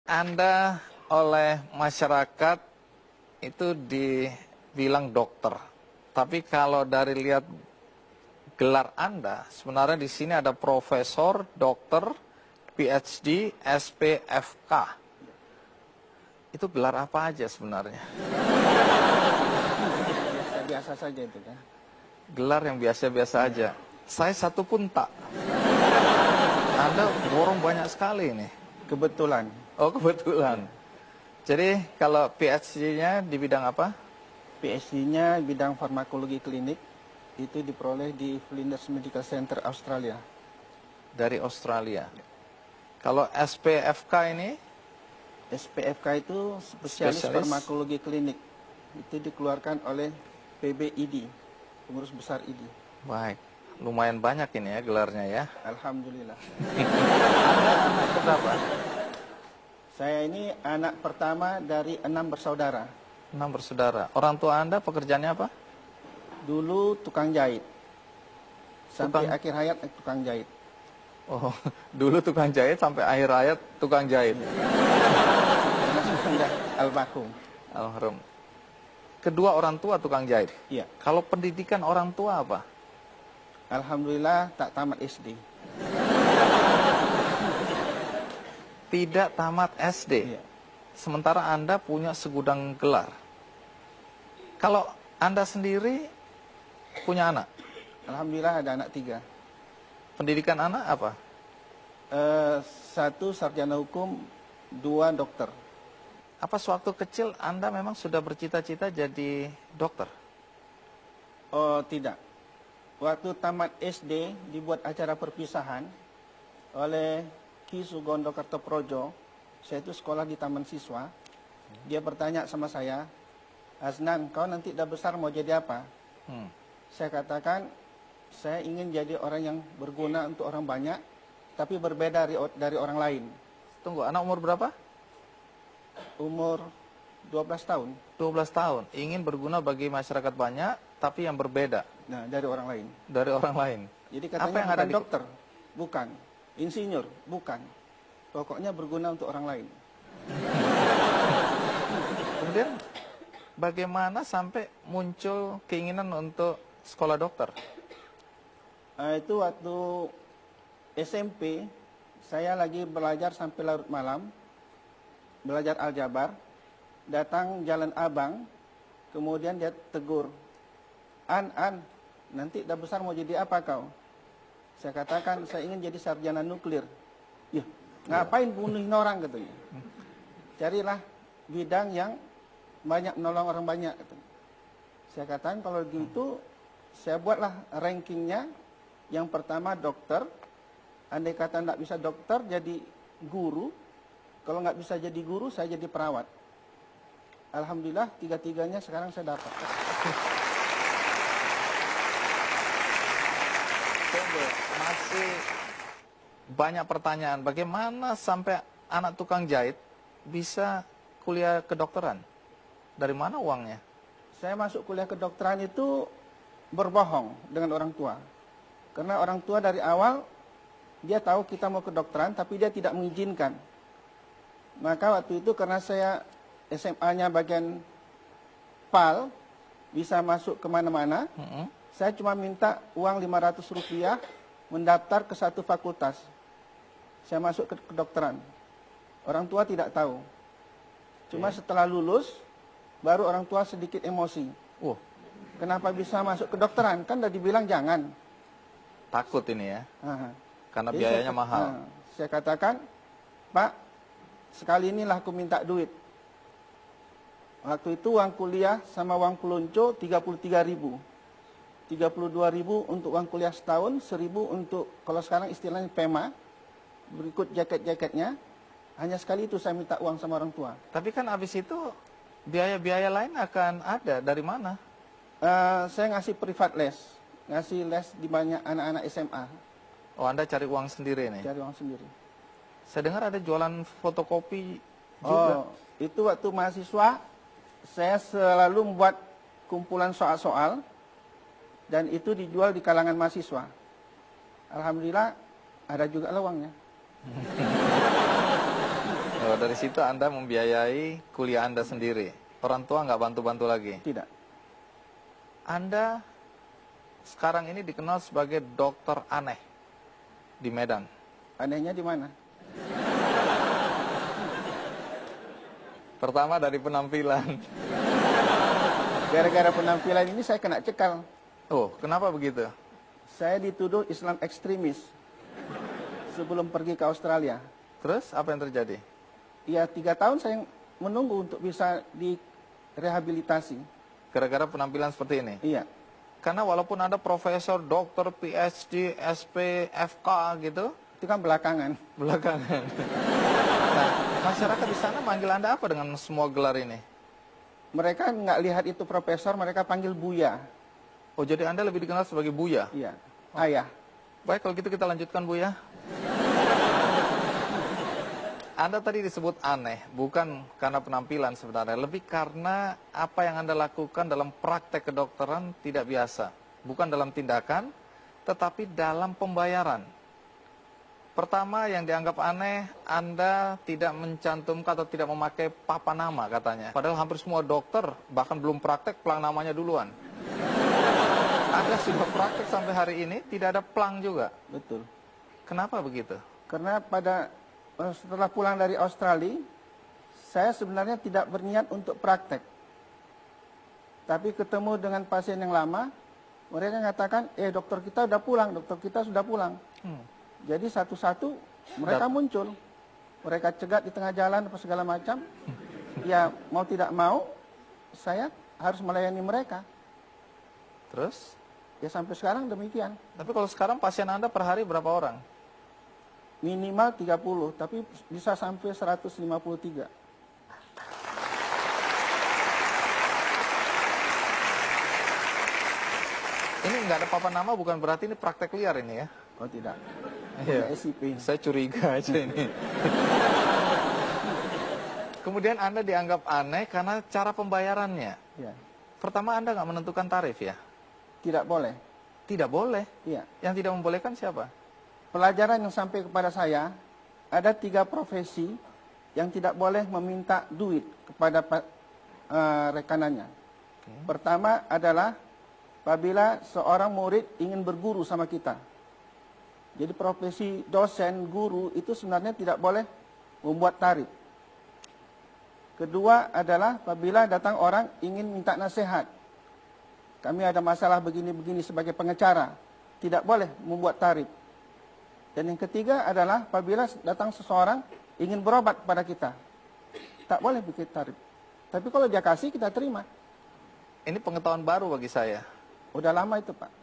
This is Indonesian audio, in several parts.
Anda oleh masyarakat itu dibilang dokter. Tapi kalau dari lihat gelar Anda, sebenarnya di sini ada profesor, dokter, PhD, SPFK. Itu gelar apa aja sebenarnya? Biasa saja itu kan. Gelar yang biasa-biasa aja. Saya satu pun tak. Anda borong banyak sekali nih. Kebetulan. Oh, kebetulan. Jadi kalau PhD-nya di bidang apa? PhD-nya bidang farmakologi klinik. Itu diperoleh di Flinders Medical Center, Australia. Dari Australia. Kalau SPFK ini? SPFK itu spesialis farmakologi klinik. Itu dikeluarkan oleh PBID, pengurus besar ID. Baik, lumayan banyak ini ya gelarnya ya. Alhamdulillah. Anda anak keberapa? Saya ini anak pertama dari 6 bersaudara. 6 bersaudara. Orang tua Anda pekerjaannya apa? Dulu tukang jahit. Sampai akhir hayat tukang jahit. Oh, dulu tukang jahit sampai akhir hayat tukang jahit. Almarhum. Almarhum. Kedua orang tua tukang jahit. Iya. Kalau pendidikan orang tua apa? Alhamdulillah tak tamat SD. Tidak tamat SD. Iya. Sementara Anda punya segudang gelar. Kalau Anda sendiri punya anak? Alhamdulillah ada anak 3. Pendidikan anak apa? 1 sarjana hukum, 2 dokter. Apa sewaktu kecil Anda memang sudah bercita-cita jadi dokter? Oh tidak. Waktu tamat SD dibuat acara perpisahan oleh Ki Sugondo Kartoprojo. Saya itu sekolah di Taman Siswa. Dia bertanya sama saya, Aznan, kau nanti udah besar mau jadi apa? Saya katakan, saya ingin jadi orang yang berguna untuk orang banyak, tapi berbeda dari orang lain. Tunggu, anak umur berapa? Umur 12 tahun. 12 tahun. Ingin berguna bagi masyarakat banyak, tapi yang berbeda. Nah, dari orang lain. Dari orang lain. Jadi katanya apa yang bukan ada dokter, bukan. Insinyur, bukan. Pokoknya berguna untuk orang lain. Kemudian, bagaimana sampai muncul keinginan untuk sekolah dokter? Itu waktu SMP, saya lagi belajar sampai larut malam, belajar aljabar, datang Jalan Abang, kemudian dia tegur, An, nanti udah besar mau jadi apa kau? Saya katakan, saya ingin jadi sarjana nuklir. Ya, ngapain bunuhin orang katanya. Carilah bidang yang banyak menolong orang banyak katanya. Saya katakan kalau gitu, saya buatlah rankingnya. Yang pertama dokter, andai kata tidak bisa dokter jadi guru, kalau nggak bisa jadi guru saya jadi perawat. Alhamdulillah 3-3-nya sekarang saya dapat. Masih banyak pertanyaan. Bagaimana sampai anak tukang jahit bisa kuliah kedokteran? Dari mana uangnya? Saya masuk kuliah kedokteran itu berbohong dengan orang tua. Karena orang tua dari awal dia tahu kita mau kedokteran tapi dia tidak mengizinkan. Maka waktu itu karena saya SMA-nya bagian PAL, bisa masuk kemana-mana, saya cuma minta uang Rp500 mendaftar ke satu fakultas. Saya masuk ke kedokteran. Orang tua tidak tahu. Cuma setelah lulus, baru orang tua sedikit emosi. Kenapa bisa masuk kedokteran? Kan udah dibilang jangan. Takut ini ya? Karena Jadi biayanya mahal. Saya katakan, Pak, sekali inilah aku minta duit. Waktu itu uang kuliah sama uang pelunco 33.000. 32.000 untuk uang kuliah setahun, 1.000 untuk, kalau sekarang istilahnya PEMA, berikut jaket-jaketnya. Hanya sekali itu saya minta uang sama orang tua. Tapi kan habis itu biaya-biaya lain akan ada. Dari mana? Saya ngasih privat les. Ngasih les di banyak anak-anak SMA. Oh, Anda cari uang sendiri nih? Cari uang sendiri. Saya dengar ada jualan fotokopi juga. Oh, itu waktu mahasiswa, saya selalu membuat kumpulan soal-soal, dan itu dijual di kalangan mahasiswa. Alhamdulillah, ada juga uangnya. Oh, dari situ Anda membiayai kuliah Anda sendiri. Orang tua nggak bantu-bantu lagi. Tidak. Anda sekarang ini dikenal sebagai dokter aneh di Medan. Anehnya di mana? Pertama dari penampilan. Gara-gara penampilan ini saya kena cekal. Oh, kenapa begitu? Saya dituduh Islam ekstremis sebelum pergi ke Australia. Terus apa yang terjadi? Ya 3 tahun saya menunggu untuk bisa direhabilitasi. Gara-gara penampilan seperti ini? Iya. Karena walaupun Anda profesor, dokter, PhD, SP, FK gitu, Itu kan belakangan. belakangan. Nah, masyarakat di sana manggil Anda apa dengan semua gelar ini? Mereka nggak lihat itu profesor, mereka panggil Buya. Oh, jadi Anda lebih dikenal sebagai Buya? Iya. Ayah. Baik, kalau gitu kita lanjutkan, Buya. Anda tadi disebut aneh, bukan karena penampilan sebenarnya, lebih karena apa yang Anda lakukan dalam praktek kedokteran tidak biasa. Bukan dalam tindakan, tetapi dalam pembayaran. Pertama yang dianggap aneh, Anda tidak mencantumkan atau tidak memakai papan nama katanya. Padahal hampir semua dokter, bahkan belum praktek, plang namanya duluan. Anda sudah praktek sampai hari ini, tidak ada plang juga. Betul. Kenapa begitu? Karena setelah pulang dari Australia, saya sebenarnya tidak berniat untuk praktek. Tapi ketemu dengan pasien yang lama, mereka mengatakan, dokter kita sudah pulang, dokter kita sudah pulang. Jadi satu-satu mereka muncul. Mereka cegat di tengah jalan apa segala macam. Ya mau tidak mau, saya harus melayani mereka. Terus? Ya sampai sekarang demikian. Tapi kalau sekarang pasien Anda per hari berapa orang? Minimal 30, tapi bisa sampai 153. Ini nggak ada papan nama bukan berarti ini praktek liar ini ya? Oh tidak. Iya. SIP. Saya curiga aja ini. Kemudian Anda dianggap aneh karena cara pembayarannya. Ya. Pertama Anda nggak menentukan tarif ya? Tidak boleh. Tidak boleh. Iya. Yang tidak membolehkan siapa? Pelajaran yang sampai kepada saya, ada 3 profesi yang tidak boleh meminta duit kepada rekanannya. Pertama adalah apabila seorang murid ingin berguru sama kita. Jadi profesi dosen, guru itu sebenarnya tidak boleh membuat tarif. Kedua adalah apabila datang orang ingin minta nasihat. Kami ada masalah begini-begini sebagai pengacara, tidak boleh membuat tarif. Dan yang ketiga adalah apabila datang seseorang ingin berobat kepada kita, tak boleh bikin tarif. Tapi kalau dia kasih, kita terima. Ini pengetahuan baru bagi saya. Udah lama itu, Pak.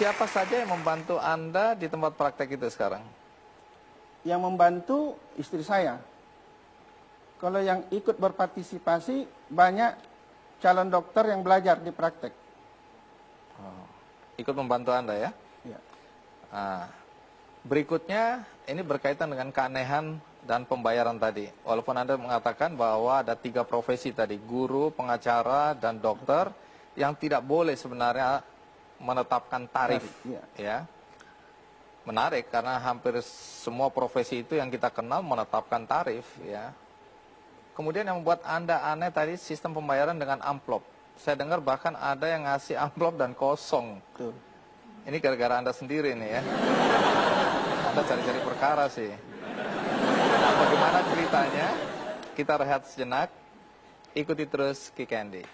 Siapa saja yang membantu Anda di tempat praktek itu sekarang? Yang membantu istri saya. Kalau yang ikut berpartisipasi, banyak calon dokter yang belajar di praktek. Oh, ikut membantu Anda ya? Ya. Nah, berikutnya ini berkaitan dengan keanehan dan pembayaran tadi. Walaupun Anda mengatakan bahwa ada 3 profesi tadi, guru, pengacara, dan dokter, yang tidak boleh sebenarnya menetapkan tarif. Ya. Menarik karena hampir semua profesi itu yang kita kenal menetapkan tarif. Ya. Kemudian yang membuat Anda aneh tadi sistem pembayaran dengan amplop. Saya dengar bahkan ada yang ngasih amplop dan kosong. Betul. Ini gara-gara Anda sendiri nih ya. Anda cari-cari perkara sih. Nah, bagaimana ceritanya? Kita rehat sejenak. Ikuti terus Ki Candy.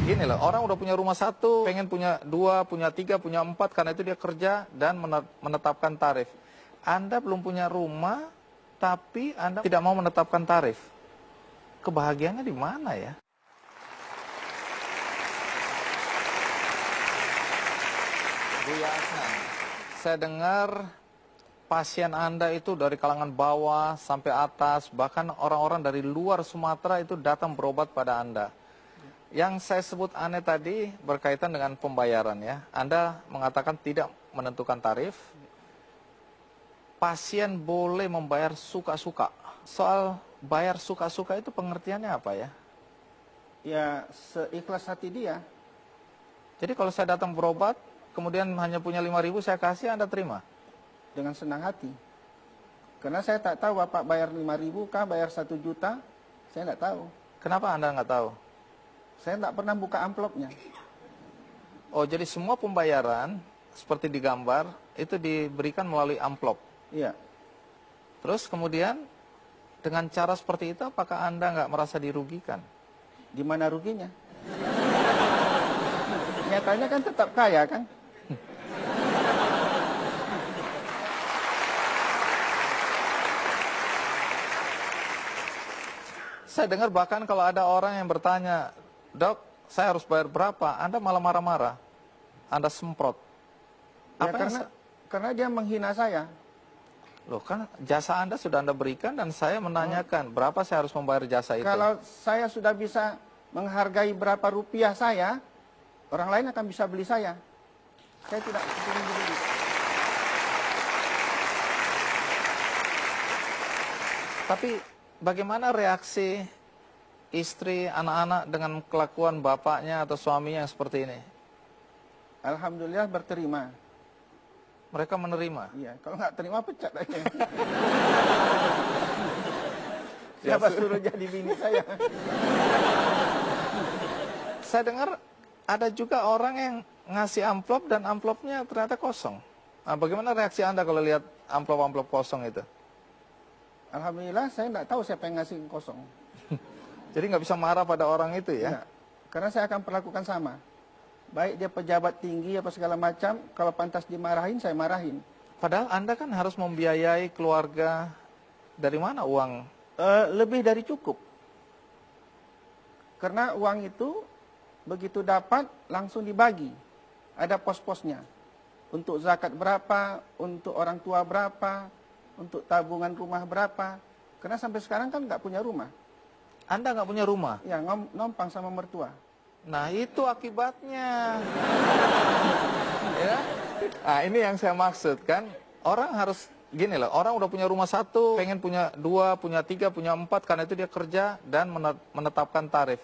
Gini loh, orang udah punya rumah 1, pengen punya 2, punya 3, punya 4, karena itu dia kerja dan menetapkan tarif. Anda belum punya rumah, tapi Anda tidak mau menetapkan tarif. Kebahagiaannya di mana ya? Bu Yasna, saya dengar pasien Anda itu dari kalangan bawah sampai atas, bahkan orang-orang dari luar Sumatera itu datang berobat pada Anda. Yang saya sebut aneh tadi berkaitan dengan pembayaran ya. Anda mengatakan tidak menentukan tarif. Pasien boleh membayar suka-suka. Soal bayar suka-suka itu pengertiannya apa ya? Ya seikhlas hati dia. Jadi kalau saya datang berobat, kemudian hanya punya 5.000 saya kasih, Anda terima? Dengan senang hati. Karena saya tak tahu Bapak bayar 5.000 kah, bayar 1 juta, saya tidak tahu. Kenapa Anda nggak tahu? Saya tidak pernah buka amplopnya. Oh, jadi semua pembayaran seperti digambar itu diberikan melalui amplop. Iya. Terus kemudian dengan cara seperti itu apakah Anda nggak merasa dirugikan? Di mana ruginya? Nyatanya kan tetap kaya kan? Saya dengar bahkan kalau ada orang yang bertanya, "Dok, saya harus bayar berapa?" Anda malah marah-marah. Anda semprot. Ya, Apa yang karena dia menghina saya. Loh, kan jasa Anda sudah Anda berikan dan saya menanyakan berapa saya harus membayar jasa itu. Kalau saya sudah bisa menghargai berapa rupiah saya, orang lain akan bisa beli saya. Saya tidak ingin dibeli. Tapi bagaimana reaksi istri, anak-anak dengan kelakuan bapaknya atau suaminya yang seperti ini? Alhamdulillah berterima. Mereka menerima. Iya, kalau nggak terima pecat aja. Ya, Siapa suruh jadi bini saya? Saya dengar ada juga orang yang ngasih amplop dan amplopnya ternyata kosong. Nah, bagaimana reaksi Anda kalau lihat amplop-amplop kosong itu? Alhamdulillah saya nggak tahu siapa yang ngasih kosong. Jadi nggak bisa marah pada orang itu ya? Ya, karena saya akan perlakukan sama. Baik dia pejabat tinggi apa segala macam, kalau pantas dimarahin, saya marahin. Padahal Anda kan harus membiayai keluarga. Dari mana uang? Lebih dari cukup. Karena uang itu begitu dapat langsung dibagi. Ada pos-posnya. Untuk zakat berapa, untuk orang tua berapa, untuk tabungan rumah berapa. Karena sampai sekarang kan nggak punya rumah. Anda nggak punya rumah? Ya, nompang sama mertua. Nah, itu akibatnya. Ya. Nah, ini yang saya maksud kan. Orang harus gini loh, orang udah punya rumah satu, pengen punya 2, punya 3, punya 4, karena itu dia kerja dan menetapkan tarif.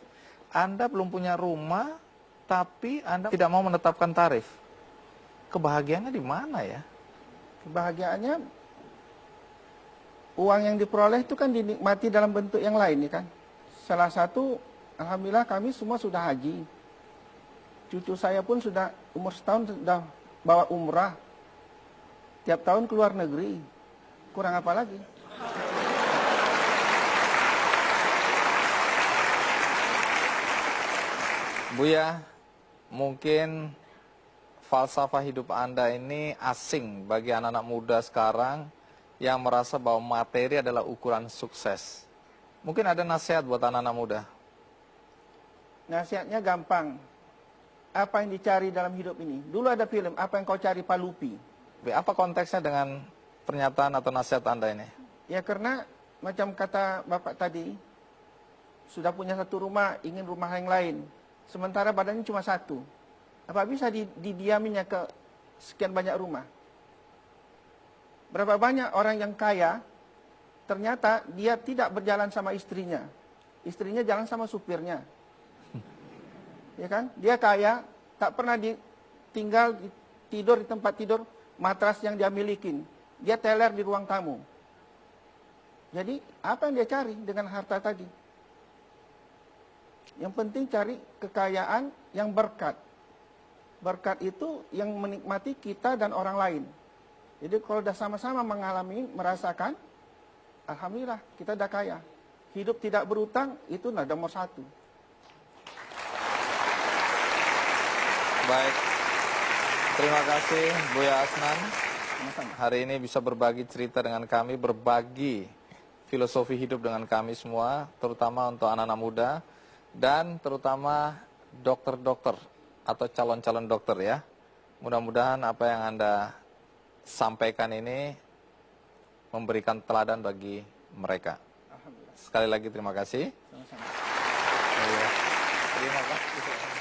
Anda belum punya rumah, tapi Anda tidak mau menetapkan tarif. Kebahagiaannya di mana ya? Kebahagiaannya, uang yang diperoleh itu kan dinikmati dalam bentuk yang lain, ya kan? Salah satu, alhamdulillah kami semua sudah haji. Cucu saya pun sudah umur setahun sudah bawa umrah. Tiap tahun keluar negeri. Kurang apa lagi? Buya, mungkin falsafah hidup Anda ini asing bagi anak-anak muda sekarang yang merasa bahwa materi adalah ukuran sukses. Mungkin ada nasihat buat anak-anak muda. Nasihatnya gampang. Apa yang dicari dalam hidup ini? Dulu ada film, Apa Yang Kau Cari Pak Lupi. Apa konteksnya dengan pernyataan atau nasihat Anda ini? Ya karena macam kata Bapak tadi, sudah punya satu rumah, ingin rumah yang lain. Sementara badannya cuma satu. Apa bisa didiaminya ke sekian banyak rumah? Berapa banyak orang yang kaya, ternyata dia tidak berjalan sama istrinya. Istrinya jalan sama supirnya. Ya kan? Dia kaya, tak pernah tinggal tidur di tempat tidur matras yang dia milikin. Dia teler di ruang tamu. Jadi, apa yang dia cari dengan harta tadi? Yang penting cari kekayaan yang berkat. Berkat itu yang menikmati kita dan orang lain. Jadi kalau sudah sama-sama mengalami, merasakan, alhamdulillah kita sudah kaya. Hidup tidak berutang, itu nomor 1. Baik, terima kasih Buya Asnan. Sama-sama. Hari ini bisa berbagi cerita dengan kami, berbagi filosofi hidup dengan kami semua, terutama untuk anak-anak muda, dan terutama dokter-dokter atau calon-calon dokter ya. Mudah-mudahan apa yang Anda sampaikan ini memberikan teladan bagi mereka. Alhamdulillah. Sekali lagi terima kasih. Sama-sama. Terima kasih.